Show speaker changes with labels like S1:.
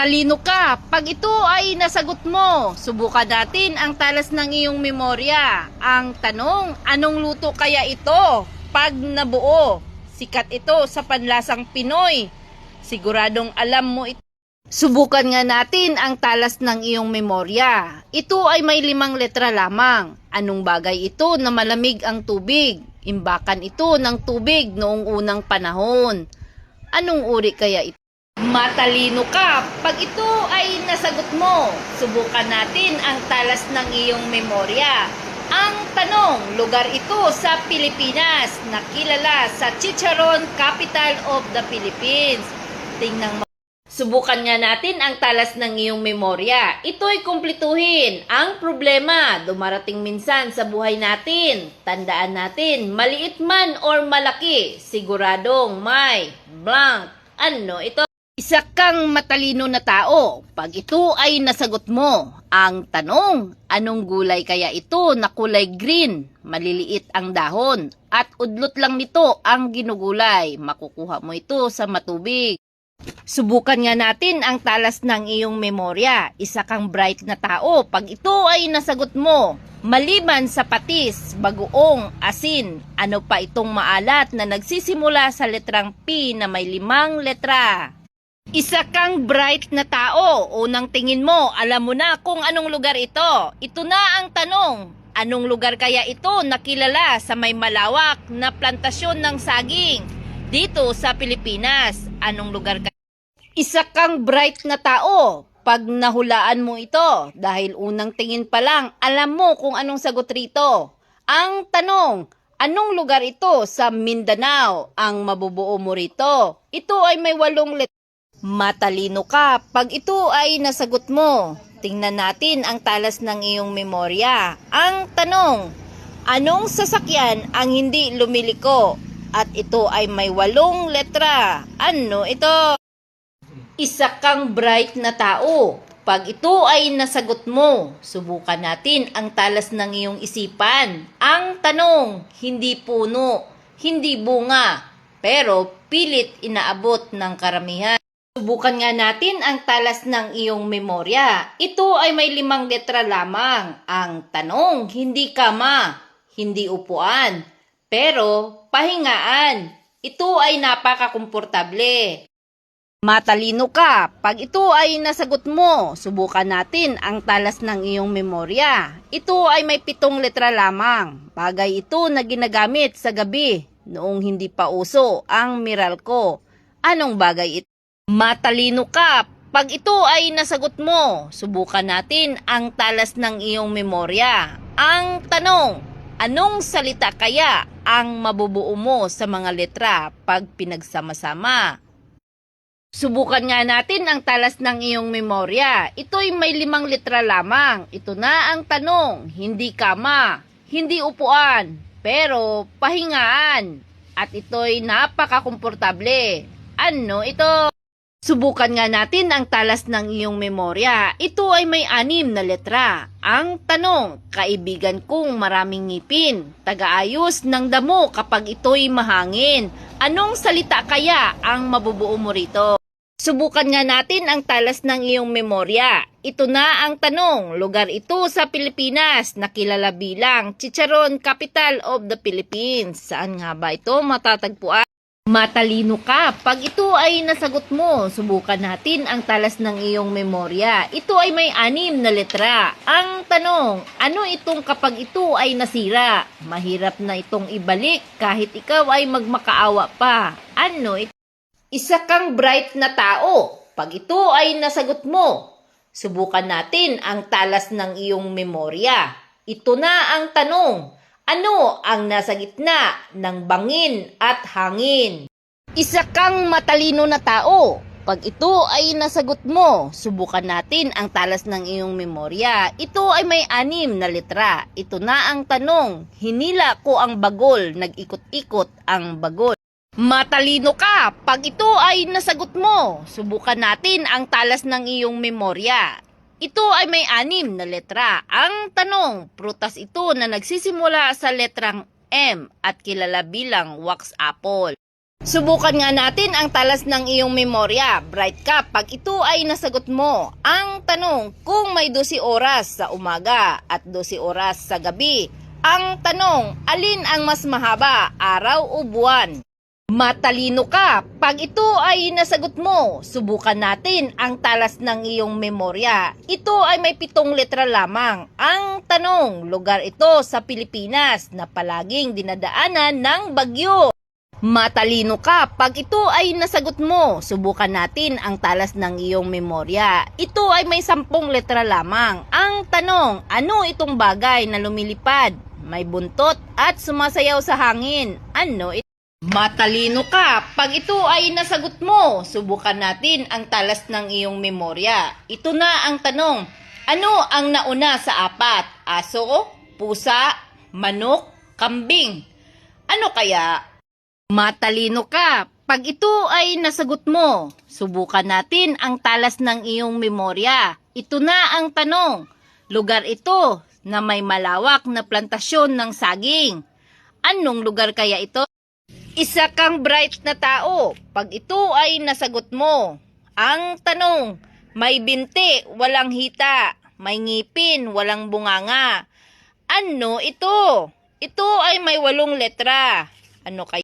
S1: Matalino ka pag ito ay nasagot mo. Subukan natin ang talas ng iyong memorya. Ang tanong, anong luto kaya ito? Pag nabuo, sikat ito sa panlasang Pinoy. Siguradong alam mo ito. Subukan nga natin ang talas ng iyong memorya. Ito ay may 5 letra lamang. Anong bagay ito na malamig ang tubig? Imbakan ito ng tubig noong unang panahon. Anong uri kaya ito? Matalino ka pag ito ay nasagot mo. Subukan natin ang talas ng iyong memorya. Ang tanong, lugar ito sa Pilipinas na kilala sa Chicharon, capital of the Philippines. Subukan nga natin ang talas ng iyong memorya. Ito'y kumpletuhin. Ang problema, dumarating minsan sa buhay natin. Tandaan natin, maliit man or malaki, siguradong may blank. Ano ito? Isa kang matalino na tao. Pag ito ay nasagot mo, ang tanong, anong gulay kaya ito na kulay green? Maliliit ang dahon at udlot lang nito ang ginugulay. Makukuha mo ito sa matubig. Subukan nga natin ang talas ng iyong memorya. Isa kang bright na tao. Pag ito ay nasagot mo, maliban sa patis, bagoong, asin, ano pa itong maalat na nagsisimula sa letrang P na may 5 letra? Isa kang bright na tao. Unang tingin mo, alam mo na kung anong lugar ito. Ito na ang tanong. Anong lugar kaya ito na kilala sa may malawak na plantasyon ng saging dito sa Pilipinas? Anong lugar kaya? Isa kang bright na tao. Pag nahulaan mo ito, dahil unang tingin pa lang, alam mo kung anong sagot rito. Ang tanong, anong lugar ito sa Mindanao? Ang mabubuo mo rito. Ito ay may 8 letra. Matalino ka pag ito ay nasagot mo. Tingnan natin ang talas ng iyong memorya. Ang tanong, anong sasakyan ang hindi lumiliko? At ito ay may 8 letra. Ano ito? Isa kang bright na tao. Pag ito ay nasagot mo, subukan natin ang talas ng iyong isipan. Ang tanong, hindi puno, hindi bunga, pero pilit inaabot ng karamihan. Subukan nga natin ang talas ng iyong memorya. Ito ay may 5 letra lamang. Ang tanong, hindi kama, hindi upuan, pero pahingaan. Ito ay napakakomportable. Matalino ka. Pag ito ay nasagot mo, subukan natin ang talas ng iyong memorya. Ito ay may 7 letra lamang. Bagay ito na ginagamit sa gabi noong hindi pa uso ang Meralco. Anong bagay ito? Matalino ka. Pag ito ay nasagot mo, subukan natin ang talas ng iyong memorya. Ang tanong, anong salita kaya ang mabubuo mo sa mga letra pag pinagsama-sama? Subukan nga natin ang talas ng iyong memorya. Ito'y may 5 letra lamang. Ito na ang tanong. Hindi kama, hindi upuan, pero pahingaan. At ito'y napakakomportable. Ano ito? Subukan nga natin ang talas ng iyong memorya. Ito ay may 6 na letra. Ang tanong, kaibigan kong maraming ngipin, tagaayos ng damo kapag ito'y mahangin. Anong salita kaya ang mabubuo mo rito? Subukan nga natin ang talas ng iyong memorya. Ito na ang tanong, lugar ito sa Pilipinas na kilala bilang Chicharon, capital of the Philippines. Saan nga ba ito matatagpuan? Matalino ka. Pag ito ay nasagot mo, subukan natin ang talas ng iyong memorya. Ito ay may 6 na letra. Ang tanong, ano itong kapag ito ay nasira? Mahirap na itong ibalik kahit ikaw ay magmakaawa pa. Ano ito? Isa kang bright na tao. Pag ito ay nasagot mo, subukan natin ang talas ng iyong memorya. Ito na ang tanong. Ano ang nasa gitna ng bangin at hangin? Isa kang matalino na tao. Pag ito ay nasagot mo, subukan natin ang talas ng iyong memorya. Ito ay may 6 na letra. Ito na ang tanong. Hinila ko ang bagol, nag-ikot-ikot ang bagol. Matalino ka. Pag ito ay nasagot mo, subukan natin ang talas ng iyong memorya. Ito ay may 6 na letra. Ang tanong, prutas ito na nagsisimula sa letrang M at kilala bilang wax apple. Subukan nga natin ang talas ng iyong memorya. Bright ka pag ito ay nasagot mo. Ang tanong, kung may 12 oras sa umaga at 12 oras sa gabi. Ang tanong, alin ang mas mahaba, araw o buwan? Matalino ka pag ito ay nasagot mo. Subukan natin ang talas ng iyong memorya. Ito ay may 7 letra lamang. Ang tanong, lugar ito sa Pilipinas na palaging dinadaanan ng bagyo. Matalino ka pag ito ay nasagot mo. Subukan natin ang talas ng iyong memorya. Ito ay may 10 letra lamang. Ang tanong, ano itong bagay na lumilipad, may buntot at sumasayaw sa hangin? Ano ito? Matalino ka pag ito ay nasagot mo. Subukan natin ang talas ng iyong memorya. Ito na ang tanong, ano ang nauna sa 4? Aso, pusa, manok, kambing? Ano kaya? Matalino ka pag ito ay nasagot mo. Subukan natin ang talas ng iyong memorya. Ito na ang tanong, lugar ito na may malawak na plantasyon ng saging. Anong lugar kaya ito? Isa kang bright na tao pag ito ay nasagot mo. Ang tanong, may binti, walang hita, may ngipin, walang bunganga. Ano ito? Ito ay may 8 letra. Ano kaya?